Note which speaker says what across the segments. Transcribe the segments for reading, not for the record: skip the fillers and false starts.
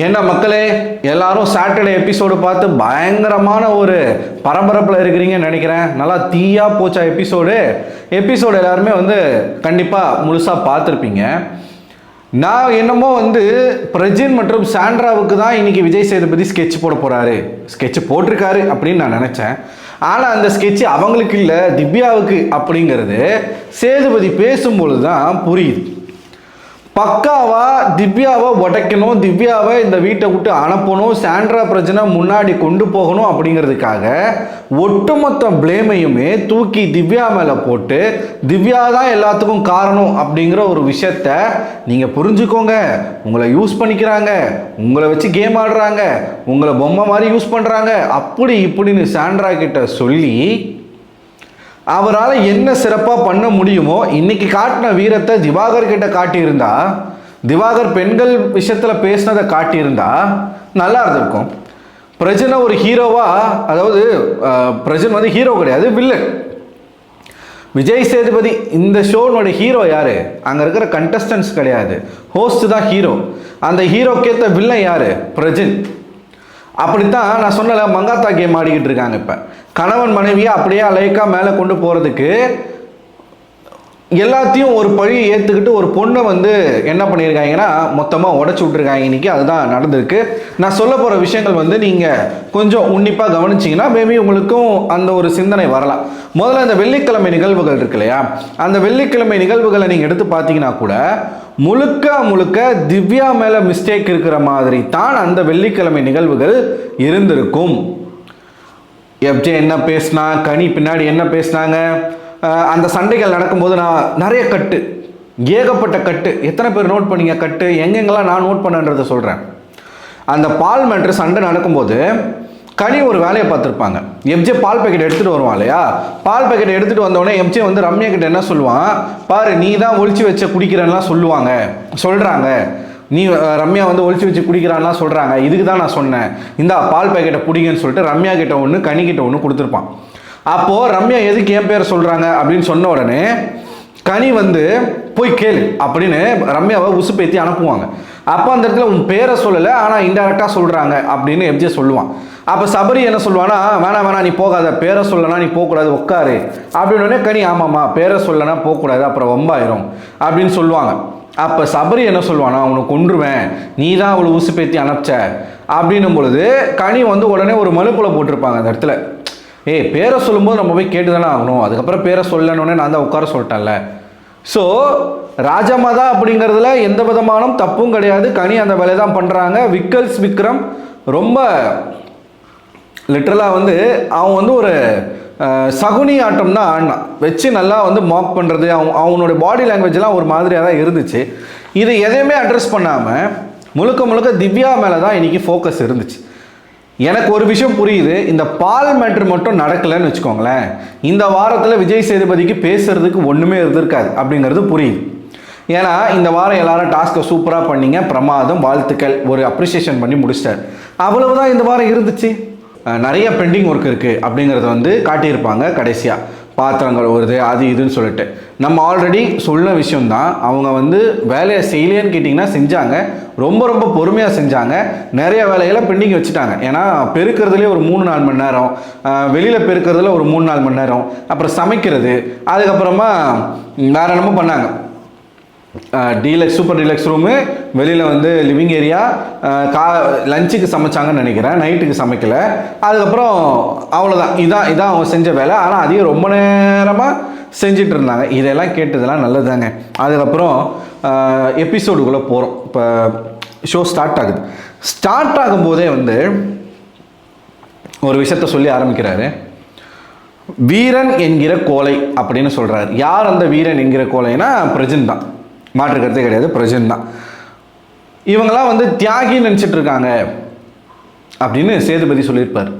Speaker 1: ஏன்னா மக்களே எல்லாரும் சாட்டர்டே எபிசோடு பார்த்து பயங்கரமான ஒரு பரபரப்பில் இருக்கிறீங்கன்னு நினைக்கிறேன். நல்லா தீயா போச்சா எபிசோடு எல்லாருமே கண்டிப்பாக முழுசாக பார்த்துருப்பீங்க. நான் என்னமோ பிரஜின் மற்றும் சாண்ட்ராவுக்கு தான் இன்னைக்கு விஜய் சேதுபதி ஸ்கெட்ச் போட போகிறாரு, ஸ்கெட்ச் போட்டிருக்காரு அப்படின்னு நான் நினச்சேன். ஆனால் அந்த ஸ்கெட்ச் அவங்களுக்கு இல்லை, திவ்யாவுக்கு அப்படிங்கிறது சேதுபதி பேசும்பொழுது தான் புரியுது. பக்காவா திவ்யாவை உடைக்கணும், திவ்யாவை இந்த வீட்டை விட்டு அனுப்பணும், சாண்ட்ரா பிரச்சனை முன்னாடி கொண்டு போகணும் அப்படிங்கிறதுக்காக ஒட்டுமொத்த பிளேமையுமே தூக்கி திவ்யா மேலே போட்டு திவ்யா தான் எல்லாத்துக்கும் காரணம் அப்படிங்கிற ஒரு விஷயத்த நீங்கள் புரிஞ்சுக்கோங்க. உங்களை யூஸ் பண்ணிக்கிறாங்க, உங்களை வச்சு கேம் ஆடுறாங்க, உங்களை பொம்மை மாதிரி யூஸ் பண்ணுறாங்க அப்படி இப்படின்னு சாண்ட்ரா கிட்ட சொல்லி அவரால் என்ன சிறப்பாக பண்ண முடியுமோ இன்னைக்கு காட்டின வீரத்தை திவாகர் கிட்ட காட்டியிருந்தா, திவாகர் பெண்கள் விஷயத்தில் பேசினதை காட்டியிருந்தா நல்லா இருந்திருக்கும். பிரஜனை ஒரு ஹீரோவா, அதாவது பிரஜன் ஹீரோ கிடையாது, வில்லன். விஜய் சேதுபதி இந்த ஷோனோட ஹீரோ யாரு? அங்கே இருக்கிற கண்டஸ்டன்ஸ் கிடையாது, ஹோஸ்ட் தான் ஹீரோ. அந்த ஹீரோக்கேற்ற வில்லன் யாரு? பிரஜன். அப்படித்தான் நான் சொன்னல, மங்காத்தா கேம் ஆடிக்கிட்டு இருக்காங்க. இப்போ கணவன் மனைவியை அப்படியே அலைக்கா மேலே கொண்டு போகிறதுக்கு எல்லாத்தையும் ஒரு பழி ஏற்றுக்கிட்டு ஒரு பொண்ணை என்ன பண்ணியிருக்காங்கன்னா மொத்தமாக உடச்சி விட்ருக்காங்க இன்னைக்கு. அதுதான் நடந்திருக்கு. நான் சொல்ல போகிற விஷயங்கள் நீங்கள் கொஞ்சம் உன்னிப்பாக கவனிச்சிங்கன்னா மேபி உங்களுக்கும் அந்த ஒரு சிந்தனை வரலாம். முதல்ல இந்த வெள்ளிக்கிழமை நிகழ்வுகள் இருக்கு இல்லையா, அந்த வெள்ளிக்கிழமை நிகழ்வுகளை நீங்கள் எடுத்து பார்த்தீங்கன்னா கூட முழுக்க திவ்யா மேலே மிஸ்டேக் இருக்கிற மாதிரி தான் அந்த வெள்ளிக்கிழமை நிகழ்வுகள் இருந்திருக்கும். எப்ஜே என்ன பேசினா, கனி பின்னாடி என்ன பேசினாங்க, அந்த சண்டைகள் நடக்கும்போது நான் நிறைய கட்டு, ஏகப்பட்ட கட்டு, எத்தனை பேர் நோட் பண்ணீங்க கட்டு, எங்கெங்கெல்லாம் நான் நோட் பண்ணன்றதை சொல்கிறேன். அந்த பால் மேட்ரு சண்டை நடக்கும்போது கனி ஒரு வேலையை பார்த்துருப்பாங்க. எப்ஜே பால் பேக்கெட் எடுத்துகிட்டு வருவான் இல்லையா, பால் பேக்கெட் எடுத்துகிட்டு வந்தோடனே எப்ஜே ரம்யா கிட்ட என்ன சொல்லுவான், பாரு நீ தான் ஒழிச்சு வச்ச குடிக்கிறேன்லாம் சொல்கிறாங்க, நீ ரம்யா ஒழிச்சு வச்சு குடிக்கிறான்லாம் சொல்கிறாங்க, இதுக்கு தான் நான் சொன்னேன், இந்த பால் பேக்கெட்டை பிடிங்கன்னு சொல்லிட்டு ரம்யா கிட்ட ஒன்று கனி கிட்ட ஒன்று கொடுத்துருப்பான். அப்போது ரம்யா எதுக்கு என் பேரை சொல்கிறாங்க அப்படின்னு சொன்ன உடனே கனி போய் கேளு அப்படின்னு ரம்யாவை உசுப்பேற்றி அனுப்புவாங்க. அப்போ அந்த இடத்துல உன் பேரை சொல்லலை ஆனால் இன்டெரக்டாக சொல்கிறாங்க அப்படின்னு எப்ஜே சொல்லுவான். அப்போ சபரி என்ன சொல்லுவானா, வேணாம் நீ போகாத, பேரை சொல்லனா நீ போகக்கூடாது, உட்காரு அப்படின்னோடனே கனி ஆமாம்மா பேரை சொல்லனா போகக்கூடாது அப்புறம் வம்பாயிரும் அப்படின்னு சொல்லுவாங்க. அப்போ சபரி என்ன சொல்லுவானா, அவனை கொன்றுவேன், நீ தான் அவளை உசுப்பேற்றி அனுப்பிச்ச அப்படின்னும் பொழுது கனி உடனே ஒரு மலுப்புல போட்டிருப்பாங்க அந்த இடத்துல. பேரை சொல்லும்போது நம்ம போய் கேட்டு தானே ஆகணும், அதுக்கப்புறம் பேரை சொல்லணுன்னே நான் தான் உட்கார சொல்லிட்டேன்ல. ஸோ ராஜமாதா அப்படிங்கிறதுல எந்த விதமான தப்பும் கிடையாது, கனி அந்த வேலையை தான் பண்ணுறாங்க. விக்ரம் ரொம்ப லிட்டரலாக அவன் ஒரு சகுனி ஆட்டம் தான் ஆடினான், வச்சு நல்லா மாக் பண்ணுறது, அவனோட பாடி லாங்குவேஜ்லாம் ஒரு மாதிரியாக தான் இருந்துச்சு. இது எதையுமே அட்ரஸ் பண்ணாமல் முழுக்க திவ்யா மேலே தான் இன்றைக்கி ஃபோக்கஸ் இருந்துச்சு. எனக்கு ஒரு விஷயம் புரியுது, இந்த பால் மேட்ரு மட்டும் நடக்கலைன்னு வச்சுக்கோங்களேன், இந்த வாரத்தில் விஜய் சேதுபதிக்கு பேசுறதுக்கு ஒன்றுமே இருந்திருக்காது அப்படிங்கிறது புரியுது. ஏன்னா இந்த வாரம் எல்லாரும் டாஸ்க்கை சூப்பராக பண்ணீங்க, பிரமாதம், வாழ்த்துக்கள், ஒரு அப்ரிசியேஷன் பண்ணி முடிச்சிட்டார், அவ்வளவுதான் இந்த வாரம் இருந்துச்சு. நிறைய பெண்டிங் ஒர்க் இருக்குது அப்படிங்கிறத காட்டியிருப்பாங்க. கடைசியாக பாத்திரங்கள் வருது அது இதுன்னு சொல்லிட்டு நம்ம ஆல்ரெடி சொன்ன விஷயம்தான். அவங்க வேலையை செய்யலேன்னு கேட்டிங்கன்னா செஞ்சாங்க, ரொம்ப பொறுமையாக செஞ்சாங்க. நிறைய வேலைகளை பெண்டிங் வச்சுட்டாங்க. ஏன்னா பெருக்கிறதுலே ஒரு 3-4 மணி நேரம், வெளியில் பெருக்கிறதுல ஒரு 3-4 மணி நேரம், அப்புறம் சமைக்கிறது, அதுக்கப்புறமா வேறு என்னமோ பண்ணாங்க. சூப்பர் டீலக்ஸ் ரூமு, வெளியில் லிவிங் ஏரியா, லஞ்சுக்கு சமைச்சாங்கன்னு நினைக்கிறேன், நைட்டுக்கு சமைக்கலை. அதுக்கப்புறம் அவ்வளோதான், இதான் அவங்க செஞ்ச வேலை. ஆனால் அதையும் ரொம்ப நேரமாக செஞ்சிட்டு இருந்தாங்க. இதெல்லாம் கேட்டதெல்லாம் நல்லதுதாங்க. அதுக்கப்புறம் எபிசோடுக்குள்ளே போகிறோம். இப்போ ஷோ ஸ்டார்ட் ஆகும்போதே ஒரு விஷயத்த சொல்லி ஆரம்பிக்கிறாரு. வீரன் என்கிற கோலை அப்படின்னு சொல்கிறார். யார் அந்த வீரன் என்கிற கோலைனா பிரஜன் தான், மாற்று கருத்தே கிடையாது, பிரஜன் தான். இவங்களாம் தியாகின்னு நினச்சிட்டு இருக்காங்க அப்படின்னு சேதுபதி சொல்லியிருப்பார்.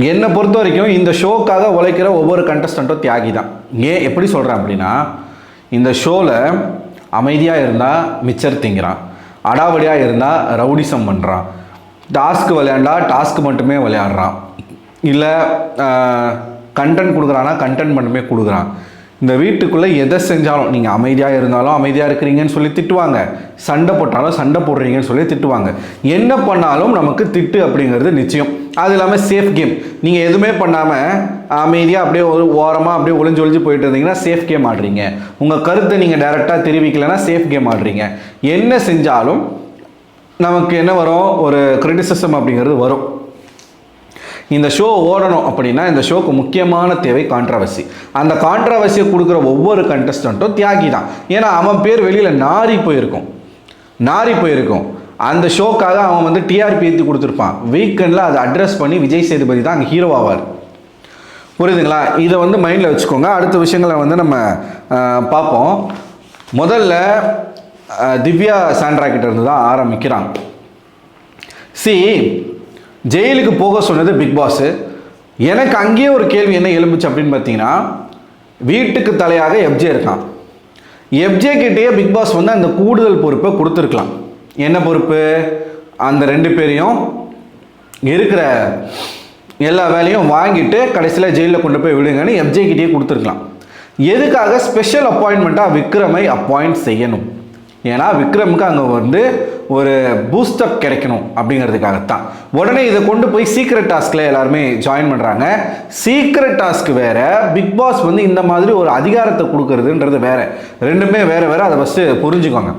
Speaker 1: என்னை பொறுத்த வரைக்கும் இந்த ஷோக்காக உழைக்கிற ஒவ்வொரு கண்டஸ்டண்ட்டும் தியாகி தான். ஏன் எப்படி சொல்கிறேன் அப்படின்னா, இந்த ஷோவில் அமைதியாக இருந்தால் மிச்சர் திங்கிறான், அடாவடியாக இருந்தால் ரவுடிசம் பண்ணுறான், டாஸ்க்கு விளையாண்டா டாஸ்க்கு மட்டுமே விளையாடுறான், இல்லை கண்டென்ட் கொடுக்குறான்னா கண்டென்ட் மட்டுமே கொடுக்குறான், இந்த வீட்டுக்குள்ளே எதை செஞ்சாலும் நீங்கள் அமைதியாக இருந்தாலும் அமைதியாக இருக்கிறீங்கன்னு சொல்லி திட்டுவாங்க, சண்டை போட்டாலும் சண்டை போடுறீங்கன்னு சொல்லி திட்டுவாங்க. என்ன பண்ணாலும் நமக்கு திட்டு அப்படிங்கிறது நிச்சயம். அது இல்லாமல் சேஃப் கேம், நீங்கள் எதுவுமே பண்ணாமல் அமைதியாக அப்படியே ஒரு ஓரமாக அப்படியே ஒளிஞ்சு போயிட்டு இருந்தீங்கன்னா சேஃப் கேம் ஆடுறீங்க. உங்கள் கருத்தை நீங்கள் டைரெக்டாக தெரிவிக்கலைன்னா சேஃப் கேம் ஆடுறீங்க. என்ன செஞ்சாலும் நமக்கு என்ன வரும், ஒரு கிரிட்டிசிசம் அப்படிங்கிறது வரும். இந்த ஷோ ஓடணும் அப்படின்னா இந்த ஷோக்கு முக்கியமான தேவை கான்ட்ரவர்சி. அந்த கான்ட்ரவர்சியை கொடுக்குற ஒவ்வொரு கண்டஸ்டண்ட்டும் தியாகி தான். ஏன்னா அவன் பேர் வெளியில் நாரி போயிருக்கும். அந்த ஷோக்காக அவன் வந்து டிஆர்பி ஏற்றி கொடுத்துருப்பான். வீக்கெண்டில் அதை அட்ரஸ் பண்ணி விஜய் சேதுபதி தான் அங்கே ஹீரோ ஆவார். புரியுதுங்களா? இதை வந்து மைண்டில் வச்சுக்கோங்க. அடுத்த விஷயங்களை வந்து நம்ம பார்ப்போம். முதல்ல திவ்யா சாண்ட்ரா கிட்ட இருந்து தான் ஆரம்பிக்கிறாங்க. ஜெயிலுக்கு போக சொன்னது பிக் பாஸ். எனக்கு அங்கேயே ஒரு கேள்வி என்ன எழும்புச்சு அப்படின்னு பார்த்தீங்கன்னா, வீட்டுக்கு தலையாக எஃப்ஜே இருக்கான். எஃப்ஜே கிட்டேயே பிக் பாஸ் வந்து அந்த கூடுதல் பொறுப்பை கொடுத்துருக்கலாம். என்ன பொறுப்பு? அந்த 2 பேரையும் இருக்கிற எல்லா வேலையும் வாங்கிட்டு கடைசியில் ஜெயிலில் கொண்டு போய் விடுங்கன்னு எஃப்ஜே கிட்டேயே கொடுத்துருக்கலாம். எதுக்காக ஸ்பெஷல் அப்பாயின்மெண்ட்டாக விக்ரமை அப்பாயிண்ட் செய்யணும்? ஏன்னா விக்ரமுக்கு அங்கே வந்து ஒரு பூஸ்டப் கிடைக்கணும் அப்படிங்கிறதுக்காகத்தான். உடனே இதை கொண்டு போய் சீக்ரெட் டாஸ்கில் எல்லாருமே ஜாயின் பண்ணுறாங்க. சீக்ரெட் டாஸ்க் வேறு, பிக் பாஸ் வந்து இந்த மாதிரி ஒரு அதிகாரத்தை கொடுக்கறதுன்றது வேறு. ரெண்டுமே வேறு. அதை ஃபஸ்ட்டு புரிஞ்சுக்கோங்க.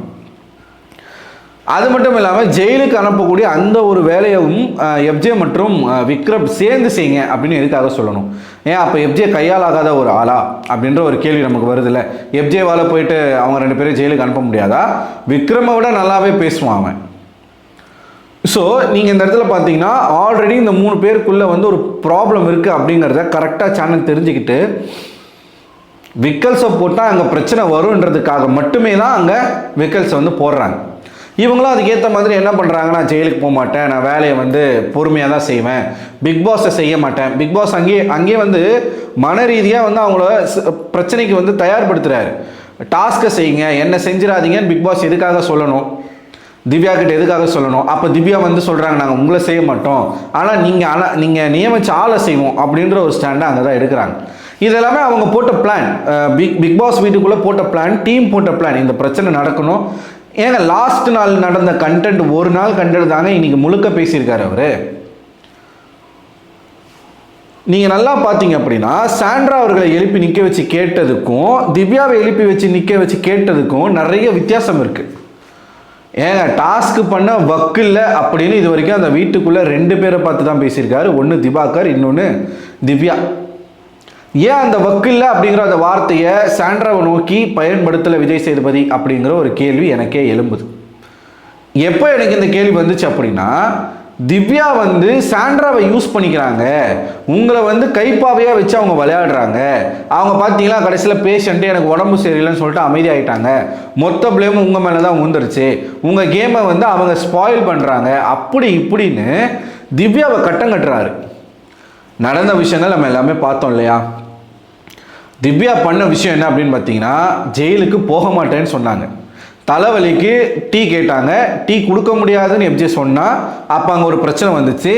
Speaker 1: அது மட்டும் இல்லாமல் ஜெயிலுக்கு அனுப்பக்கூடிய அந்த ஒரு வேலையும் எஃப்ஜே மற்றும் விக்ரம் சேர்ந்து செய்யுங்க அப்படின்னு எதுக்காக சொல்லணும்? ஏன் அப்போ எஃப்ஜே கையால் ஆகாத ஒரு ஆளா அப்படின்ற ஒரு கேள்வி நமக்கு வருதில்ல. எஃப்ஜேவால் போயிட்டு அவங்க 2 பேரும் ஜெயிலுக்கு அனுப்ப முடியாதா? விக்ரமை விட நல்லாவே பேசுவான் அவன். ஸோ நீங்கள் இந்த இடத்துல பார்த்தீங்கன்னா ஆல்ரெடி இந்த 3 பேருக்குள்ளே வந்து ஒரு ப்ராப்ளம் இருக்குது அப்படிங்கிறத கரெக்டாக சேனல் தெரிஞ்சுக்கிட்டு விக்கல்ஸை போட்டால் அங்கே பிரச்சனை வரும்ன்றதுக்காக மட்டுமே தான் அங்கே விக்கல்ஸை வந்து போடுறாங்க. இவங்களும் அதுக்கேற்ற மாதிரி என்ன பண்ணுறாங்கன்னா, ஜெயிலுக்கு போக மாட்டேன், நான் வேலையை வந்து பொறுமையாக தான் செய்வேன், பிக் பாஸை செய்ய மாட்டேன். பிக் பாஸ் அங்கேயே வந்து மன ரீதியாக வந்து அவங்கள பிரச்சனைக்கு வந்து தயார்படுத்துகிறாரு. டாஸ்க்கை செய்யுங்க, என்ன செஞ்சிடாதீங்கன்னு பிக் பாஸ் எதுக்காக சொல்லணும்? திவ்யா கிட்ட எதுக்காக சொல்லணும்? அப்போ திவ்யா வந்து சொல்கிறாங்க, நாங்கள் உங்களை செய்ய மாட்டோம், ஆனால் நீங்கள் நியமிச்ச ஆளை செய்வோம் அப்படின்ற ஒரு ஸ்டாண்டை அங்கே தான் எடுக்கிறாங்க. இதெல்லாமே அவங்க போட்ட பிளான், பிக் பாஸ் வீட்டுக்குள்ளே போட்ட பிளான், டீம் போட்ட பிளான். இந்த பிரச்சனை நடக்கணும். ஏங்க லாஸ்ட் நாள் நடந்த கண்டென்ட், ஒரு நாள் கண்டென்ட் தாங்க இன்னைக்கு முழுக்க பேசியிருக்காரு அவரு. நீங்கள் நல்லா பார்த்தீங்க அப்படின்னா சாண்ட்ரா அவர்களை எழுப்பி நிற்க வச்சு கேட்டதுக்கும் திவ்யாவை எழுப்பி வச்சு நிற்க வச்சு கேட்டதுக்கும் நிறைய வித்தியாசம் இருக்குது. ஏங்க டாஸ்க் பண்ண வக்கில்லை அப்படின்னு இது வரைக்கும் அந்த வீட்டுக்குள்ளே 2 பேரை பார்த்து தான் பேசியிருக்காரு. ஒன்று திவாகர், இன்னொன்று திவ்யா. ஏன் அந்த வக்கில்லை அப்படிங்கிற அந்த வார்த்தையை சாண்ட்ராவை நோக்கி பயன்படுத்தலை விஜய் சேதுபதி அப்படிங்கிற ஒரு கேள்வி எனக்கே எழும்புது. எப்போ எனக்கு இந்த கேள்வி வந்துச்சு அப்படின்னா, திவ்யா வந்து சாண்ட்ராவை யூஸ் பண்ணிக்கிறாங்க, உங்களை வந்து கைப்பாவையாக வச்சு அவங்க விளையாடுறாங்க. அவங்க பார்த்தீங்களா கடைசியில் பேஷண்ட்டு எனக்கு உடம்பு சரியில்லைன்னு சொல்லிட்டு அமைதியாகிட்டாங்க, மொத்த பிளேமும் உங்கள் மேலே தான் வந்துருச்சு, உங்கள் கேமை வந்து அவங்க ஸ்பாயில் பண்ணுறாங்க அப்படி இப்படின்னு திவ்யாவை கட்டம் கட்டுறாரு. நடந்த விஷயங்கள் நம்ம எல்லாமே பார்த்தோம் இல்லையா? திவ்யா பண்ண விஷயம் என்ன அப்படின்னு பார்த்தீங்கன்னா, ஜெயிலுக்கு போக மாட்டேன்னு சொன்னாங்க. தலைவலிக்கு டீ கேட்டாங்க, டீ கொடுக்க முடியாதுன்னு எஃப்ஜே சொன்னால் அப்போ அங்கே ஒரு பிரச்சனை வந்துச்சு.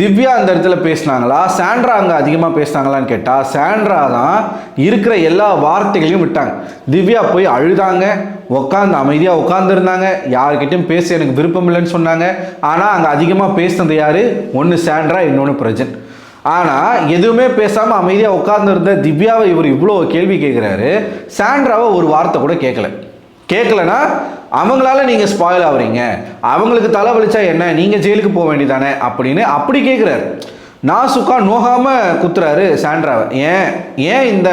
Speaker 1: திவ்யா அந்த இடத்துல பேசினாங்களா, சாண்ட்ரா அங்கே அதிகமாக பேசினாங்களான்னு கேட்டால் சாண்ட்ரா தான் இருக்கிற எல்லா வார்த்தைகளையும் விட்டாங்க. திவ்யா போய் அழுதாங்க, அமைதியாக உட்காந்துருந்தாங்க, யாருக்கிட்டையும் பேச எனக்கு விருப்பம் இல்லைன்னு சொன்னாங்க. ஆனால் அங்கே அதிகமாக பேசினது யார்? ஒன்று சாண்ட்ரா, இன்னொன்று பிரஜன். ஆனால் எதுவுமே பேசாமல் அமைதியாக உட்கார்ந்துருந்த திவ்யாவை இவர் இவ்வளோ கேள்வி கேட்குறாரு. சாண்ட்ராவை ஒரு வார்த்தை கூட கேட்கலன்னா அவங்களால நீங்கள் ஸ்பாயில் ஆகுறீங்க, அவங்களுக்கு தலைவலிச்சா என்ன, நீங்கள் ஜெயிலுக்கு போக வேண்டியதானே அப்படின்னு அப்படி கேட்குறாரு. நாசுக்கா நோகாமல் குத்துறாரு சாண்ட்ராவை. ஏன் இந்த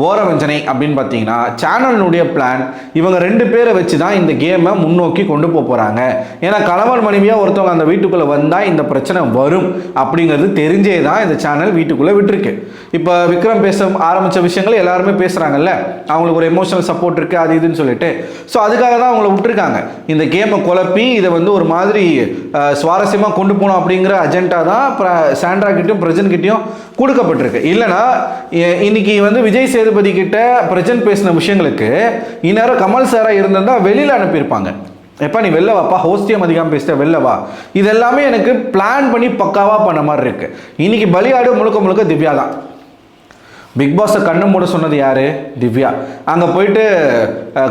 Speaker 1: ஓரவஞ்சனை அப்படின்னு பார்த்தீங்கன்னா, சேனலினுடைய பிளான் இவங்க 2 பேரை வச்சு தான் இந்த கேமை முன்னோக்கி கொண்டு போகிறாங்க. ஏன்னா கணவன் மனைவியாக ஒருத்தவங்க அந்த வீட்டுக்குள்ளே வந்தால் இந்த பிரச்சனை வரும் அப்படிங்கிறது தெரிஞ்சே தான் இந்த சேனல் வீட்டுக்குள்ளே விட்டுருக்கு. இப்போ விக்ரம் பேச ஆரம்பித்த விஷயங்கள் எல்லாருமே பேசுகிறாங்கல்ல, அவங்களுக்கு ஒரு எமோஷனல் சப்போர்ட் இருக்குது அது இதுன்னு சொல்லிட்டு. ஸோ அதுக்காக தான் அவங்கள விட்டுருக்காங்க. இந்த கேமை குழப்பி இதை வந்து ஒரு மாதிரி சுவாரஸ்யமாக கொண்டு போகணும் அப்படிங்கிற அஜெண்டா தான் சாண்ட்ரா கிட்டையும் பிரஜன் கிட்டையும் கொடுக்கப்பட்டிருக்கு. இல்லைனா இன்னைக்கு வந்து விஜய் சேதுபதி கிட்ட பிரஜன் பேசின விஷயங்களுக்கு இந்நேரம் கமல் சாரா இருந்திருந்தா வெளியில் அனுப்பியிருப்பாங்க. எப்போ நீ வெளில வாப்பா, ஹோஸ்டியம் அதிகமாக பேசிட்ட வெளில வா. இது எல்லாமே எனக்கு பிளான் பண்ணி பக்காவாக பண்ண மாதிரி இருக்கு. இன்னைக்கு பலியாடு முழுக்க திவ்யா தான். பிக் பாஸை கண்ணை மூட சொன்னது யார்? திவ்யா. அங்கே போயிட்டு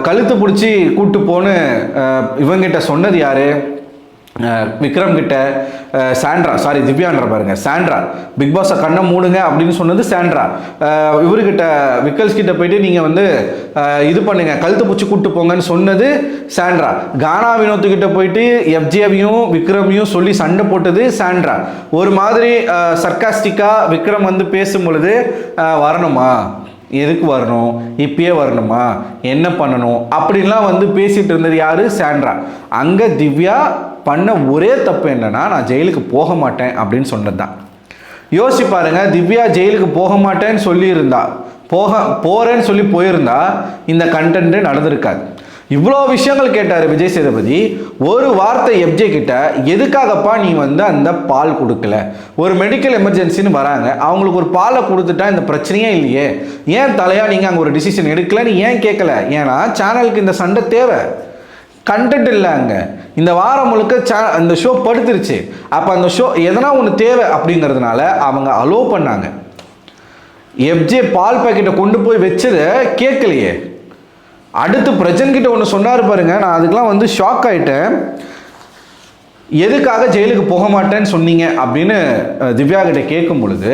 Speaker 1: கழுத்து பிடிச்சி கூட்டு போன்னு இவங்கிட்ட சொன்னது யார்? விக்ரம் கிட்ட. சாண்ட்ரா, சாரி திவ்யான்ற பாருங்க, சாண்ட்ரா. பிக் பாஸை கண்ணை மூடுங்க அப்படின்னு சொன்னது சாண்ட்ரா. இவர்கிட்ட விக்கல்ஸ் கிட்ட போயிட்டு நீங்கள் வந்து இது பண்ணுங்க, கழுத்து பிடிச்சி கூட்டு போங்கன்னு சொன்னது சாண்ட்ரா. கானா வினோத்துக்கிட்ட போயிட்டு எஃப்ஜேவையும் விக்ரமையும் சொல்லி சண்டை போட்டது சாண்ட்ரா. ஒரு மாதிரி சர்க்காஸ்டிக்காக விக்ரம் வந்து பேசும் பொழுது வரணுமா, எதுக்கு வரணும், இப்பயே வரணுமா, என்ன பண்ணணும் அப்படின்லாம் வந்து பேசிட்டு இருந்தது யாரு? சாண்ட்ரா. அங்கே திவ்யா பண்ண ஒரே தப்பு என்னன்னா, நான் ஜெயிலுக்கு போக மாட்டேன் அப்படின்னு சொன்னது தான். யோசிச்சு பாருங்க, திவ்யா ஜெயிலுக்கு போக மாட்டேன்னு சொல்லியிருந்தா, போறேன்னு சொல்லி போயிருந்தா இந்த கண்டென்ட் நடந்திருக்காது. இவ்வளோ விஷயங்கள் கேட்டார் விஜய் சேதுபதி. ஒரு வார்த்தை எஃப்ஜே கிட்ட, எதுக்காகப்பா நீ வந்து அந்த பால் கொடுக்கல, ஒரு மெடிக்கல் எமர்ஜென்சின்னு வராங்க, அவங்களுக்கு ஒரு பாலை கொடுத்துட்டா இந்த பிரச்சனையே இல்லையே, ஏன் தலையா நீங்கள் அங்கே ஒரு டிசிஷன் எடுக்கலன்னு ஏன் கேட்கல? ஏன்னா சேனலுக்கு இந்த சண்டை தேவை, கண்டென்ட் இல்லை அங்கே. இந்த வாரம் முழுக்க அந்த ஷோ படுத்துருச்சு. அப்போ அந்த ஷோ எதனா ஒன்று தேவை அப்படிங்கிறதுனால அவங்க அலோ பண்ணாங்க. எஃப்ஜே பால் பாக்கெட்டை கொண்டு போய் வச்சதை கேட்கலையே. அடுத்து பிரஜன் கிட்ட ஒன்று சொன்னார் பாருங்க, நான் அதுக்கெலாம் வந்து ஷாக் ஆகிட்டேன். எதுக்காக ஜெயிலுக்கு போக மாட்டேன்னு சொன்னீங்க அப்படின்னு திவ்யா கிட்ட கேட்கும் பொழுது,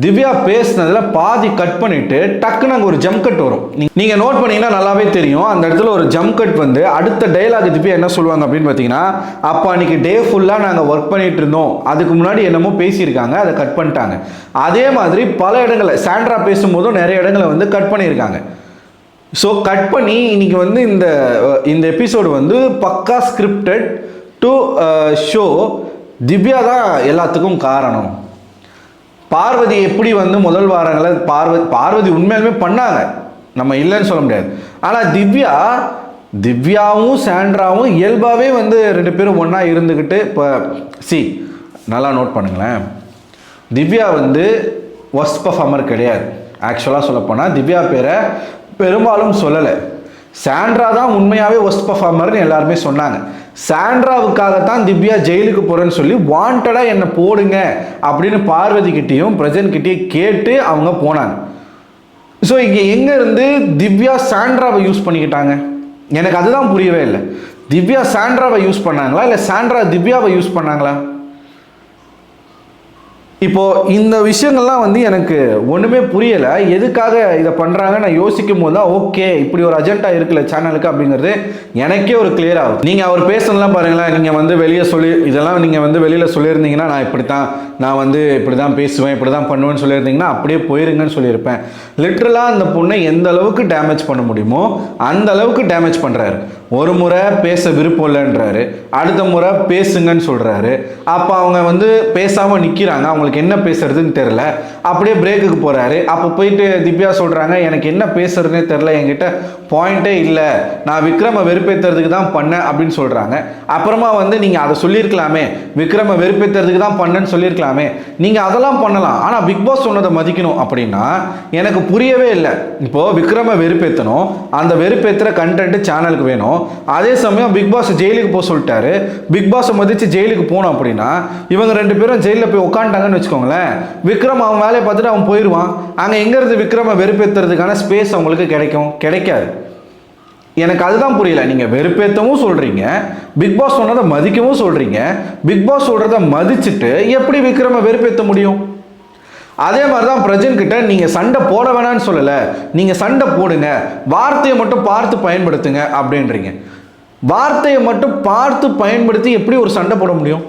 Speaker 1: திவ்யா பேசினதில் பாதி கட் பண்ணிவிட்டு டக்குன்னு அங்கே ஒரு ஜம்ப் கட் வரும். நீங்கள் நோட் பண்ணிங்கன்னா நல்லாவே தெரியும். அந்த இடத்துல ஒரு ஜம்ப் கட் வந்து அடுத்த டைலாக் திவ்யா என்ன சொல்லுவாங்க அப்படின்னு பார்த்தீங்கன்னா, அப்போ அன்றைக்கி டே ஃபுல்லாக நாங்கள் ஒர்க் பண்ணிகிட்டு இருந்தோம், அதுக்கு முன்னாடி என்னமோ பேசியிருக்காங்க, அதை கட் பண்ணிட்டாங்க. அதே மாதிரி பல இடங்களில் சாண்ட்ரா பேசும்போதும் நிறைய இடங்களை வந்து கட் பண்ணியிருக்காங்க. ஸோ கட் பண்ணி இன்னைக்கு வந்து இந்த எபிசோடு வந்து பக்கா ஸ்கிரிப்டட் டு ஷோ திவ்யா தான் எல்லாத்துக்கும் காரணம். பார்வதி எப்படி வந்து முதல் வாரங்களில் பார்வதி உண்மையாலுமே பண்ணாங்க, நம்ம இல்லைன்னு சொல்ல முடியாது. ஆனால் திவ்யாவும் சாண்ட்ராவும் இயல்பாகவே வந்து ரெண்டு பேரும் ஒன்றா இருந்துக்கிட்டு, இப்போ நல்லா நோட் பண்ணுங்களேன், திவ்யா வந்து ஒர்ஸ்ட் பர்ஃபார்மர் கிடையாது. ஆக்சுவலாக சொல்லப்போனால் திவ்யா பேரை பெரும்பாலும் சொல்லலை. சாண்ட்ரா தான் உண்மையாகவே ஒர்ஸ்ட் பர்ஃபார்மர்னு எல்லாருமே சொன்னாங்க. சாண்ட்ராவுக்காகத்தான் திவ்யா ஜெயிலுக்கு போகிறேன்னு சொல்லி வாண்டடாக என்னை போடுங்க அப்படின்னு பார்வதிக்கிட்டேயும் பிரஜன்கிட்டையும் கேட்டு அவங்க போனாங்க. ஸோ இங்கே எங்கேருந்து திவ்யா சாண்ட்ராவை யூஸ் பண்ணிக்கிட்டாங்க? எனக்கு அதுதான் புரியவே இல்லை. திவ்யா சாண்ட்ராவை யூஸ் பண்ணாங்களா, இல்லை சாண்ட்ரா திவ்யாவை யூஸ் பண்ணாங்களா? இப்போது இந்த விஷயங்கள்லாம் வந்து எனக்கு ஒன்றுமே புரியலை. எதுக்காக இதை பண்ணுறாங்க நான் யோசிக்கும் போது தான் ஓகே, இப்படி ஒரு அஜெண்டா இருக்குல்ல சேனலுக்கு அப்படிங்கிறது எனக்கே ஒரு கிளியர் ஆகுது. நீங்கள் அவர் பேசலாம் பாருங்களேன், நீங்கள் வந்து வெளியே இதெல்லாம் நீங்கள் வந்து வெளியில் சொல்லியிருந்தீங்கன்னா, நான் வந்து இப்படி தான் பேசுவேன், இப்படி தான் பண்ணுவேன்னு சொல்லியிருந்தீங்கன்னா அப்படியே போயிருங்கன்னு சொல்லியிருப்பேன். லிட்ரலாக அந்த பொண்ணை எந்த அளவுக்கு டேமேஜ் பண்ண முடியுமோ அந்த அளவுக்கு டேமேஜ் பண்ணுறாரு. ஒரு முறை பேச விருப்பம் இல்லைன்றாரு, அடுத்த முறை பேசுங்கன்னு சொல்கிறாரு. அப்போ அவங்க வந்து பேசாமல் நிற்கிறாங்க, அவங்களுக்கு என்ன பேசுறதுன்னு தெரில. அப்படியே பிரேக்குக்கு போகிறாரு. அப்போ போயிட்டு திவ்யா சொல்கிறாங்க, எனக்கு என்ன பேசுறதுனே தெரில, என்கிட்ட பாயிண்ட்டே இல்லை, நான் விக்ரமை வெறுப்பேற்றுறதுக்கு தான் பண்ணேன் அப்படின்னு சொல்கிறாங்க. அப்புறமா வந்து நீங்கள் அதை சொல்லியிருக்கலாமே, விக்ரமை வெறுப்பேற்றுறதுக்கு தான் பண்ணேன்னு சொல்லியிருக்கலாமே, நீங்கள் அதெல்லாம் பண்ணலாம், ஆனால் பிக் பாஸ் சொன்னதை மதிக்கணும் அப்படின்னா எனக்கு புரியவே இல்லை. இப்போது விக்ரமை வெறுப்பேற்றணும், அந்த வெறுப்பேற்றுற கண்டென்ட் சேனலுக்கு வேணும். அதே சமயம் பிக் பாஸ் ஜெயிலுக்கு போக சொல்லிட்டாரு, பிக் பாஸை மதித்து ஜெயிலுக்கு போனோம் அப்படின்னா இவங்க ரெண்டு பேரும் ஜெயிலில் போய் உட்காந்துட்டாங்கன்னு வச்சுக்கோங்களேன், விக்ரம் அவன் வேலையை பார்த்துட்டு அவன் போயிடுவான். அங்கே எங்கேருந்து விக்ரமை வெறுப்பேற்றுறதுக்கான ஸ்பேஸ் அவங்களுக்கு கிடைக்காது. எனக்கு அதுதான் புரியல. நீங்கள் வெறுப்பேற்றவும் சொல்கிறீங்க, பிக் பாஸ் சொன்னதை மதிக்கவும் சொல்கிறீங்க, பிக் பாஸ் சொல்கிறத மதிச்சுட்டு எப்படி விக்ரமை வெறுப்பேற்ற முடியும்? அதே மாதிரி தான் பிரஜன் கிட்ட நீங்கள் சண்டை போட வேணான்னு சொல்லலை, நீங்கள் சண்டை போடுங்க, வார்த்தையை மட்டும் பார்த்து பயன்படுத்துங்க அப்படின்றீங்க. வார்த்தையை மட்டும் பார்த்து பயன்படுத்தி எப்படி ஒரு சண்டை போட முடியும்?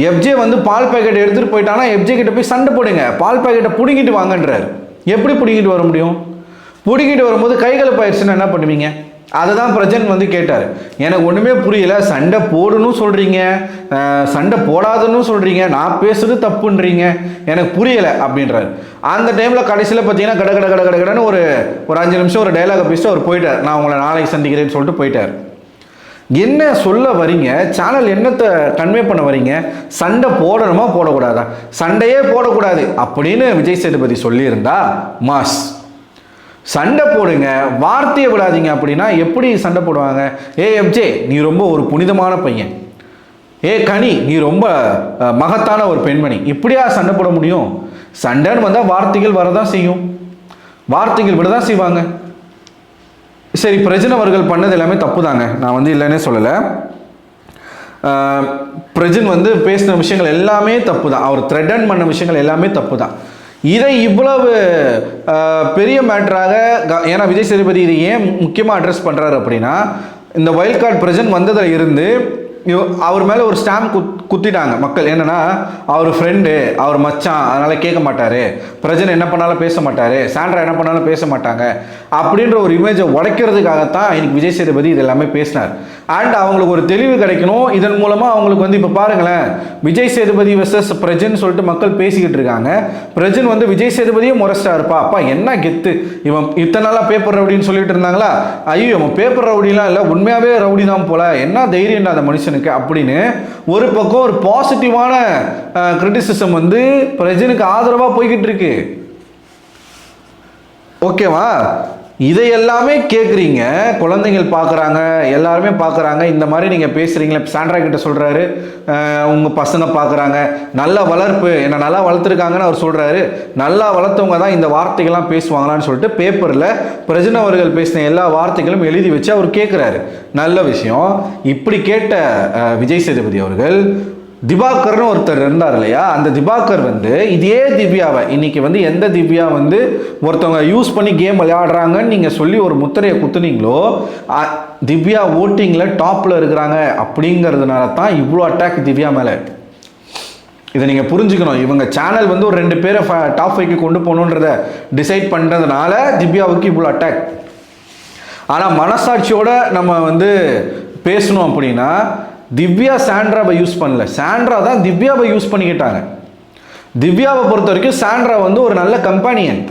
Speaker 1: எஃப்ஜே வந்து பால் பேக்கெட் எடுத்துகிட்டு போயிட்டானா எஃப்ஜே கிட்ட போய் சண்டை போடுங்க, பால் பேக்கெட்டை பிடிங்கிட்டு வாங்கன்றார். எப்படி பிடிங்கிட்டு வர முடியும்? பிடிங்கிட்டு வரும்போது கைகலப்பாயிடுச்சுன்னா என்ன பண்ணுவீங்க? அதை தான் பிரஜன் வந்து கேட்டார். எனக்கு ஒன்றுமே புரியல, சண்டை போடணும் சொல்கிறீங்க, சண்டை போடாதுன்னு சொல்கிறீங்க, நான் பேசுறது தப்புன்றீங்க, எனக்கு புரியலை அப்படின்றார். அந்த டைமில் கடைசியில் பார்த்தீங்கன்னா கடன்னு ஒரு 5 நிமிஷம் ஒரு டைலாகை பேசிட்டு அவர் போயிட்டார். நான் உங்களை நாளைக்கு சந்திக்கிறேன்னு சொல்லிட்டு போயிட்டார். என்ன சொல்ல வரீங்க? சேனல் என்னத்தை கன்வே பண்ண வரீங்க? சண்டை போடணுமா போடக்கூடாதா? சண்டையே போடக்கூடாது அப்படின்னு விஜய் சேதுபதி சொல்லியிருந்தா மாஸ். சண்டை போடுங்க, வார்த்தையை விடாதீங்க அப்படின்னா எப்படி சண்டை போடுவாங்க? எஃப்ஜே நீ ரொம்ப ஒரு புனிதமான பையன், கனி நீ ரொம்ப மகத்தான ஒரு பெண்மணி, இப்படியா சண்டை போட முடியும்? சண்டைன்னு வந்தால் வார்த்தைகள் வரதான் செய்யும், வார்த்தைகள் விட தான் செய்வாங்க. சரி, பிரஜன் அவர்கள் பண்ணது எல்லாமே தப்பு தாங்க, நான் வந்து இல்லைன்னே சொல்லலை. பிரஜன் வந்து பேசின விஷயங்கள் எல்லாமே தப்பு தான், அவர் த்ரெட்டன் பண்ண விஷயங்கள் எல்லாமே தப்பு தான். இதை இவ்வளவு பெரிய மேட்டராக, ஏன்னா விஜய் சேதுபதி இதை ஏன் முக்கியமாக அட்ரஸ் பண்ணுறாரு அப்படின்னா, இந்த வைல்ட் கார்டு பிரஜன் வந்ததில் இருந்து அவர் மேலே ஒரு ஸ்டாம்ப் குத்திட்டாங்க மக்கள். என்னன்னா, அவர் ஃப்ரெண்டு, அவர் மச்சான், அதனால் கேட்க மாட்டார், பிரஜன் என்ன பண்ணாலும் பேச மாட்டார், சாண்ட்ரா என்ன பண்ணாலும் பேச மாட்டாங்க அப்படின்ற ஒரு இமேஜை உடைக்கிறதுக்காகத்தான் இன்னைக்கு விஜய் சேதுபதி இது எல்லாமே பேசினார். அண்ட் அவங்களுக்கு ஒரு தெளிவு கிடைக்கணும். இதன் மூலமாக அவங்களுக்கு வந்து இப்போ பாருங்களேன், விஜய் சேதுபதி வெர்சஸ் பிரஜன் சொல்லிட்டு மக்கள் பேசிக்கிட்டு இருக்காங்க. பிரஜன் வந்து விஜய் சேதுபதியே முறைச்சிட்டா இருப்பா, அப்பா என்ன கெத்து, இவன் இத்தனை நாளாக பேப்பர் ரவுடின்னு சொல்லிட்டு இருந்தாங்களா, ஐயோ இவன் பேப்பர் ரவுடிலாம் இல்லை, உண்மையாகவே ரவுடி தான் போல, என்ன தைரியம் அந்த மனுஷனுக்கு அப்படின்னு ஒரு பக்கம் ஒரு பாசிட்டிவான கிரிட்டிசிசம் வந்து பிரஜனுக்கு ஆதரவாக போய்கிட்டு இருக்கு. ஓகேவா? இதை எல்லாமே கேட்குறீங்க, குழந்தைகள் பார்க்குறாங்க, எல்லாருமே பார்க்குறாங்க. இந்த மாதிரி நீங்கள் பேசுகிறீங்களே, சாண்ட்ரா கிட்ட சொல்கிறாரு, உங்கள் பசங்க பார்க்குறாங்க, நல்ல வளர்ப்பு, என்னை நல்லா வளர்த்துருக்காங்கன்னு அவர் சொல்கிறாரு. நல்லா வளர்த்தவங்க தான் இந்த வார்த்தைகள்லாம் பேசுவாங்களான்னு சொல்லிட்டு பேப்பரில் பிரஜன் அவர்கள் பேசின எல்லா வார்த்தைகளும் எழுதி வச்சு அவர் கேட்குறாரு. நல்ல விஷயம். இப்படி கேட்ட விஜய் சேதுபதி அவர்கள், திவாகர்னு ஒருத்தர் இருந்தார் இல்லையா, அந்த திவாகர் வந்து இதே திவ்யாவை இன்னைக்கு வந்து எந்த திவ்யா வந்து ஒருத்தவங்க யூஸ் பண்ணி கேம் விளையாடுறாங்கன்னு நீங்கள் சொல்லி ஒரு முத்திரையை குத்துனீங்களோ, திவ்யா ஓட்டிங்கில் டாப்பில் இருக்கிறாங்க அப்படிங்கிறதுனால தான் இவ்வளோ அட்டாக் திவ்யா மேலே. இதை நீங்கள் புரிஞ்சுக்கணும். இவங்க சேனல் வந்து ஒரு 2 பேரை டாப் 5க்கு கொண்டு போகணுன்றத டிசைட் பண்ணுறதுனால திவ்யாவுக்கு இவ்வளோ அட்டாக். ஆனால் மனசாட்சியோட நம்ம வந்து பேசணும் அப்படின்னா, திவ்யா சாண்ட்ராவை யூஸ் பண்ணல, சாண்ட்ரா தான் திவ்யாவை யூஸ் பண்ணிக்கிட்டாங்க. திவ்யாவை பொறுத்த வரைக்கும் சாண்ட்ரா வந்து ஒரு நல்ல கம்பானியன்,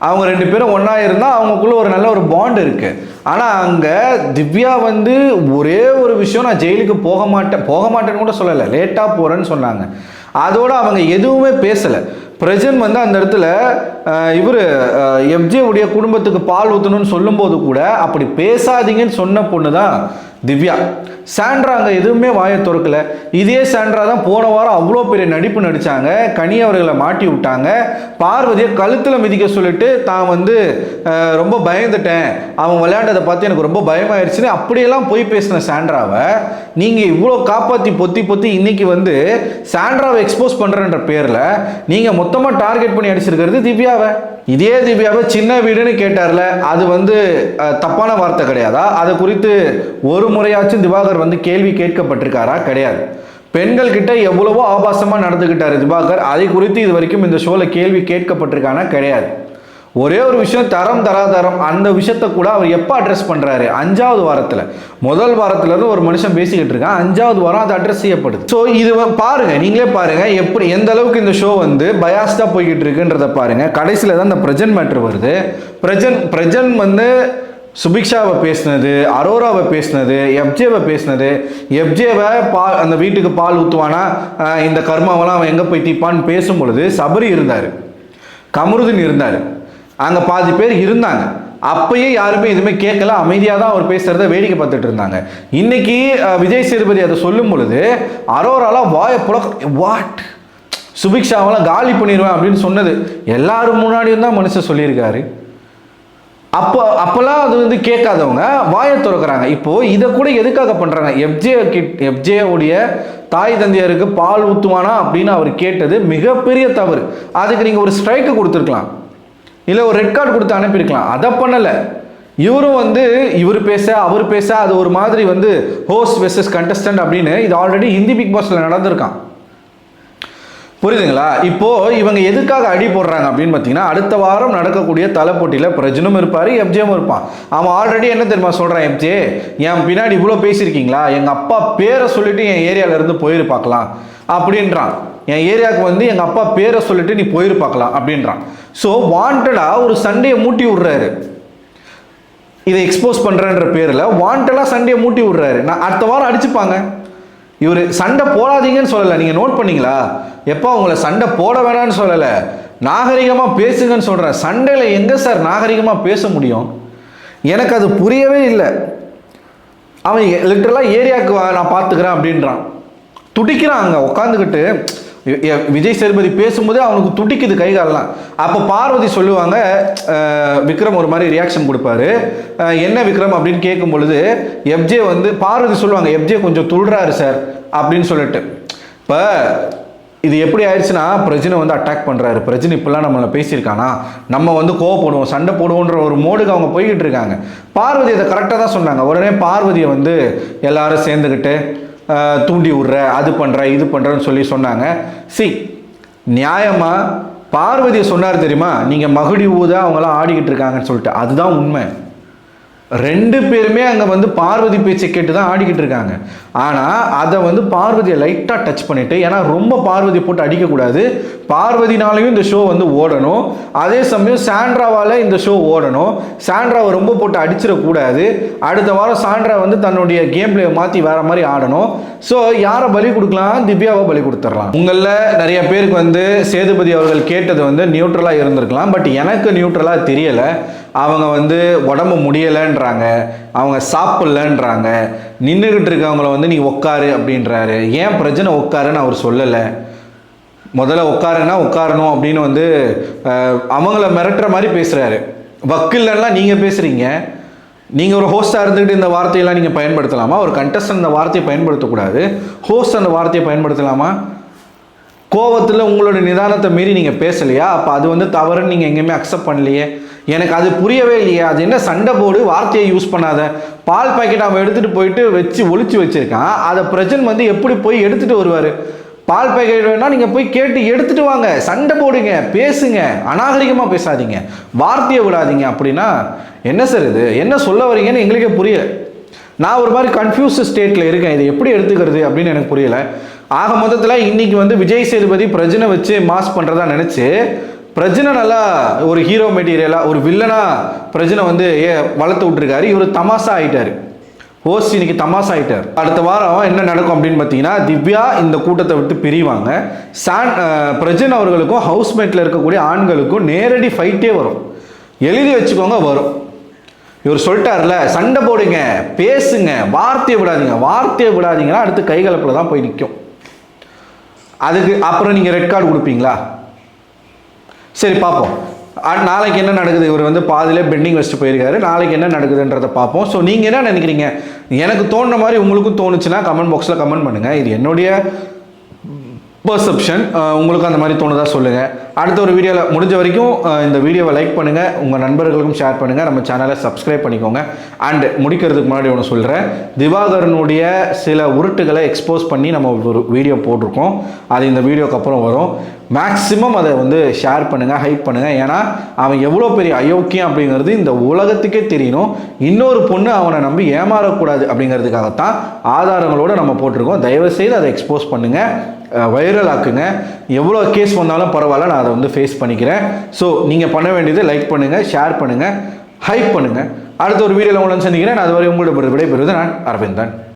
Speaker 1: அவங்க 2 பேரும் ஒன்றா இருந்தால் அவங்களுக்குள்ள ஒரு நல்ல ஒரு பாண்ட் இருக்கு. ஆனால் அங்கே திவ்யா வந்து ஒரே ஒரு விஷயம், நான் ஜெயிலுக்கு போக மாட்டேன்னு கூட சொல்லலை, லேட்டாக போகிறேன்னு சொன்னாங்க. அதோடு அவங்க எதுவுமே பேசலை. பிரஜன் வந்து அந்த இடத்துல இவர் எஃப்ஜே உடைய குடும்பத்துக்கு பால் ஊற்றணும்னு சொல்லும்போது கூட அப்படி பேசாதீங்கன்னு சொன்ன பொண்ணு தான் திவ்யா. சாண்ட்ரா அங்கே எதுவுமே வாயை திறக்கல. இதே சாண்ட்ரா தான் போன வாரம் அவ்வளோ பெரிய நடிப்பு நடித்தாங்க, கனி அவர்களை மாட்டி விட்டாங்க, பார்வதியை கழுத்தில் மிதிக்க சொல்லிட்டு தான் வந்து ரொம்ப பயந்துட்டேன், அவன் விளையாண்டதை பார்த்து எனக்கு ரொம்ப பயமாயிருச்சுன்னு அப்படியெல்லாம் போய் பேசின சாண்ட்ராவை நீங்கள் இவ்வளோ காப்பாற்றி பொத்தி இன்னைக்கு வந்து சாண்ட்ராவை எக்ஸ்போஸ் பண்ணுறன்ற பேரில் நீங்கள் மொத்தமாக டார்கெட் பண்ணி அடிச்சிருக்கிறது திவ்யாவை. இதே திவ்யாவை சின்ன வீடுன்னு கேட்டார்ல, அது வந்து தப்பான வார்த்தை கிடையாதா? அது குறித்து ஒரு முறையாச்சும் திவாகர் வந்து கேள்வி கேட்கப்பட்டிருக்காரா? கிடையாது. பெண்கள் கிட்ட எவ்வளவோ ஆபாசமாக நடந்துக்கிட்டாரு திவாகர், அதை குறித்து இது வரைக்கும் இந்த ஷோவில் கேள்வி கேட்கப்பட்டிருக்கானா? கிடையாது. ஒரே ஒரு விஷயம், தரம் தராதரம், அந்த விஷயத்தை கூட அவர் எப்போ அட்ரஸ் பண்ணுறாரு? 5வது வாரத்தில். முதல் வாரத்துலேருந்து ஒரு மனுஷன் பேசிக்கிட்டு இருக்கான், 5வது வாரம் அது அட்ரஸ் செய்யப்படுது. ஸோ இது பாருங்கள், நீங்களே பாருங்கள் எப்படி எந்த அளவுக்கு இந்த ஷோ வந்து பயாஸ்டாக போய்கிட்டு இருக்குன்றதை பாருங்கள். கடைசியில் தான் இந்த பிரஜன் மேட்ரு வருது. பிரஜன் வந்து சுபிக்ஷாவை பேசினது, அரோராவை பேசினது, எஃப்ஜேவை பேசினது, எஃப்ஜேவை அந்த வீட்டுக்கு பால் ஊற்றுவானா, இந்த கர்மாவெல்லாம் அவன் எங்கே போய் தீப்பான்னு பேசும் பொழுது சபரி இருந்தார், கமருதீன் இருந்தார், அங்கே பாதி பேர் இருந்தாங்க. அப்பயே யாருமே எதுவுமே கேட்கல, அமைதியாக தான் அவர் பேசுகிறத வேடிக்கை பார்த்துட்டு இருந்தாங்க. இன்னைக்கு விஜய் சேதுபதி அதை சொல்லும் பொழுது அரோராலாம் வாயை வாட் சுபிக்ஷாவெல்லாம் காலி பண்ணிடுவேன் அப்படின்னு சொன்னது எல்லாரும் முன்னாடியும் தான் மனுஷன் சொல்லியிருக்காரு. அப்போல்லாம் அது வந்து கேட்காதவங்க வாயை திறக்கிறாங்க. இப்போது இதை கூட எதுக்காக பண்ணுறாங்க? எஃப்ஜேவுடைய தாய் தந்தையருக்கு பால் ஊற்றுவானா அப்படின்னு அவர் கேட்டது மிகப்பெரிய தவறு. அதுக்கு நீங்கள் ஒரு ஸ்ட்ரைக்கு கொடுத்துருக்கலாம், இல்லை ஒரு ரெட் கார்டு கொடுத்து அனுப்பியிருக்கலாம். அதை பண்ணலை. இவரும் வந்து இவர் பேச அவர் பேச அது ஒரு மாதிரி வந்து ஹோஸ்ட் வெர்சஸ் கண்டஸ்டன்ட் அப்படின்னு இது ஆல்ரெடி ஹிந்தி பிக் பாஸில் நடந்திருக்கான். புரியுதுங்களா? இப்போது இவங்க எதுக்காக அடி போடுறாங்க அப்படின்னு பார்த்தீங்கன்னா, அடுத்த வாரம் நடக்கக்கூடிய தலை போட்டியில் பிரஜனும் இருப்பார், எஃப்ஜேவும் இருப்பான். அவன் ஆல்ரெடி என்ன தெரியுமா சொல்கிறான், எஃப்ஜே என் பின்னாடி இவ்வளோ பேசியிருக்கீங்களா, எங்கள் அப்பா பேரை சொல்லிட்டு என் ஏரியாவிலேருந்து போயிரு பார்க்கலாம் அப்படின்றான். என் ஏரியாவுக்கு வந்து எங்கள் அப்பா பேரை சொல்லிட்டு நீ போயிரு பார்க்கலாம் அப்படின்றான். ஸோ வாண்டடாக ஒரு சண்டையை மூட்டி விடுறாரு. இதை எக்ஸ்போஸ் பண்ணுறன்ற பேரில் வாண்டடாக சண்டையை மூட்டி விடுறாரு. நான் அடுத்த வாரம் அடிச்சுப்பாங்க. இவர் சண்டை போடாதீங்கன்னு சொல்லலை, நீங்கள் நோட் பண்ணீங்களா? எப்போ உங்களை சண்டை போட வேணான்னு சொல்லலை, நாகரிகமாக பேசுங்கன்னு சொல்கிறேன். சண்டையில் எங்கே சார் நாகரிகமாக பேச முடியும்? எனக்கு அது புரியவே இல்லை. அவன் லிட்டரலாக ஏரியாவுக்கு நான் பார்த்துக்கிறேன் அப்படின்றான். துடிக்கிறான் அங்கே உட்காந்துக்கிட்டு. விஜய் சேதுபதி பேசும்போது அவனுக்கு துடிக்குது கை காலெல்லாம். அப்போ பார்வதி சொல்லுவாங்க, விக்ரம் ஒரு மாதிரி ரியாக்ஷன் கொடுப்பாரு, என்ன விக்ரம் அப்படின்னு கேட்கும் பொழுது எஃப்ஜே வந்து பார்வதி சொல்லுவாங்க, எஃப்ஜே கொஞ்சம் துள்ளுறாரு சார் அப்படின்னு சொல்லிட்டு. இப்போ இது எப்படி ஆயிடுச்சுன்னா, பிரஜனை வந்து அட்டாக் பண்ணுறாரு, பிரஜனை இப்பெல்லாம் நம்மளை பேசியிருக்கானா, நம்ம வந்து கோவப்படுவோம் சண்டை போடுவோன்ற ஒரு மோடுக்கு அவங்க போய்கிட்டு இருக்காங்க. பார்வதி அதை கரெக்டாக தான் சொன்னாங்க. உடனே பார்வதியை வந்து எல்லாரும் சேர்ந்துக்கிட்டு தூண்டி விட்ற, அது பண்ணுற இது பண்ணுறன்னு சொல்லி சொன்னாங்க. நியாயமாக பார்வதியை சொன்னார் தெரியுமா, நீங்கள் மகுடி ஊத அவங்களாம் ஆடிக்கிட்டு இருக்காங்கன்னு சொல்லிட்டு. அதுதான் உண்மை. ரெண்டு பேருமே அங்கே வந்து பார்வதி பேச்சை கேட்டு தான் ஆடிக்கிட்டு இருக்காங்க. ஆனால் அதை வந்து பார்வதியை லைட்டாக டச் பண்ணிவிட்டு, ஏன்னா ரொம்ப பார்வதி போட்டு அடிக்கக்கூடாது, பார்வதினாலையும் இந்த ஷோ வந்து ஓடணும், அதே சமயம் சாண்ட்ராவால் இந்த ஷோ ஓடணும், சாண்ட்ராவை ரொம்ப போட்டு அடிச்சிடக்கூடாது. அடுத்த வாரம் சாண்ட்ரா வந்து தன்னுடைய கேம் பிளே மாற்றி வேறு மாதிரி ஆடணும். ஸோ யாரை பலி கொடுக்கலாம், திவ்யாவை பலி கொடுத்துடலாம். உங்களில் நிறைய பேருக்கு வந்து சேதுபதி அவர்கள் கேட்டது வந்து நியூட்ரலாக இருந்திருக்கலாம். பட் எனக்கு நியூட்ரலாக தெரியலை. அவங்க வந்து உடம்பு முடியலைன்றாங்க, அவங்க சாப்பிட்லன்றாங்க, நின்றுக்கிட்டு இருக்கவங்கள வந்து நீ உட்காரு அப்படின்றாரு. ஏன் பிரச்சனை உட்காருன்னு அவர் சொல்லலை. முதல்ல உட்காருன்னா உட்காரணும் அப்படின்னு வந்து அவங்கள மிரட்டுற மாதிரி பேசுகிறாரு. வக்கில்லாம் நீங்கள் பேசுகிறீங்க. நீங்கள் ஒரு ஹோஸ்டாக இருந்துக்கிட்டு இந்த வார்த்தையெல்லாம் நீங்கள் பயன்படுத்தலாமா? ஒரு கண்டஸ்டன்ட் இந்த வார்த்தையை பயன்படுத்தக்கூடாது, ஹோஸ்ட் அந்த வார்த்தையை பயன்படுத்தலாமா? கோவத்தில் உங்களோட நிதானத்தை மீறி நீங்கள் பேசலையா? அப்போ அது வந்து தவறுன்னு நீங்கள் எங்கேயுமே அக்செப்ட் பண்ணலையே. எனக்கு அது புரியவே இல்லையே. அது என்ன சண்டை போடு, வார்த்தையை யூஸ் பண்ணாத. பால் பாக்கெட் அவன் எடுத்துகிட்டு போயிட்டு வச்சு ஒளிச்சு வச்சுருக்கான், அதை பிரஜன் வந்து எப்படி போய் எடுத்துகிட்டு வருவார்? பால் பாக்கெட் வேணால் நீங்கள் போய் கேட்டு எடுத்துகிட்டு வாங்க, சண்டை போடுங்க, பேசுங்க, அநாகரிகமாக பேசாதீங்க, வார்த்தையை விடாதீங்க. அப்படின்னா என்ன சார் இது, என்ன சொல்ல வரீங்கன்னு எங்களுக்கே புரியலை. நான் ஒரு மாதிரி கன்ஃபியூஸ் ஸ்டேட்டில் இருக்கேன், இதை எப்படி எடுத்துக்கிறது அப்படின்னு எனக்கு புரியலை. ஆக மொத்தத்தில் இன்றைக்கி வந்து விஜய் சேதுபதி பிரஜனை வச்சு மாஸ் பண்ணுறதா நினச்சி பிரஜனை நல்லா ஒரு ஹீரோ மெட்டீரியலாக, ஒரு வில்லனாக பிரஜனை வந்து வளர்த்து விட்டுருக்காரு. இவர் தமாசா ஆகிட்டார், ஹோஸ்ட் இன்னைக்கு தமாசா ஆகிட்டார். அடுத்த வாரம் என்ன நடக்கும் அப்படின்னு பார்த்தீங்கன்னா, திவ்யா இந்த கூட்டத்தை விட்டு பிரிவாங்க. பிரஜன் அவர்களுக்கும் ஹவுஸ்மேட்டில் இருக்கக்கூடிய ஆண்களுக்கும் நேரடி ஃபைட்டே வரும். எழுதி வச்சுக்கோங்க, வரும். இவர் சொல்லிட்டார்ல, சண்டை போடுங்க, பேசுங்க, வார்த்தையை விடாதீங்க, வார்த்தையை விடாதீங்கன்னா அடுத்து கைகலப்பில் தான் போய் நிற்கும். அதுக்கு அப்புறம் நீங்கள் ரெட் கார்டு கொடுப்பீங்களா? சரி பார்ப்போம். நாளைக்கு என்ன நடக்குது. இவர் வந்து பாதியிலே பெண்டிங் வச்சுட்டு போயிருக்காரு. நாளைக்கு என்ன நடக்குதுன்றதை பார்ப்போம். ஸோ நீங்கள் என்ன நினைக்கிறீங்க? எனக்கு தோணுன மாதிரி உங்களுக்கும் தோணுச்சுன்னா கமெண்ட் பாக்ஸில் கமெண்ட் பண்ணுங்கள். இது என்னுடைய பர்செப்ஷன். உங்களுக்கு அந்த மாதிரி தோணுதா சொல்லுங்கள். அடுத்த ஒரு வீடியோவில் முடிஞ்ச வரைக்கும் இந்த வீடியோவை லைக் பண்ணுங்கள், உங்கள் நண்பர்களுக்கும் ஷேர் பண்ணுங்கள், நம்ம சேனலை சப்ஸ்கிரைப் பண்ணிக்கோங்க. அண்ட் முடிக்கிறதுக்கு முன்னாடி ஒன்று சொல்கிறேன், திவாகரனுடைய சில உருட்டுகளை எக்ஸ்போஸ் பண்ணி நம்ம ஒரு வீடியோ போட்டிருக்கோம். அது இந்த வீடியோக்கு அப்புறம் வரும். மேக்ஸிமம் அதை வந்து ஷேர் பண்ணுங்கள், ஹைப் பண்ணுங்கள். ஏன்னா அவன் எவ்வளோ பெரிய அயோக்கியம் அப்படிங்கிறது இந்த உலகத்துக்கே தெரியணும். இன்னொரு பொண்ணு அவனை நம்பி ஏமாறக்கூடாது அப்படிங்கிறதுக்காகத்தான் ஆதாரங்களோடு நம்ம போட்டிருக்கோம். தயவுசெய்து அதை எக்ஸ்போஸ் பண்ணுங்கள், வைரல் ஆக்குங்க. எவ்வளோ கேஸ் வந்தாலும் பரவாயில்ல, நான் அதை வந்து ஃபேஸ் பண்ணிக்கிறேன். ஸோ நீங்கள் பண்ண வேண்டியது லைக் பண்ணுங்கள், ஷேர் பண்ணுங்கள், ஹைப் பண்ணுங்கள். அடுத்த ஒரு வீடியோவில் உங்களை சந்திக்கிறேன். அதுவரை உங்களோட விடைபெறுவது நான் அரவிந்தன்.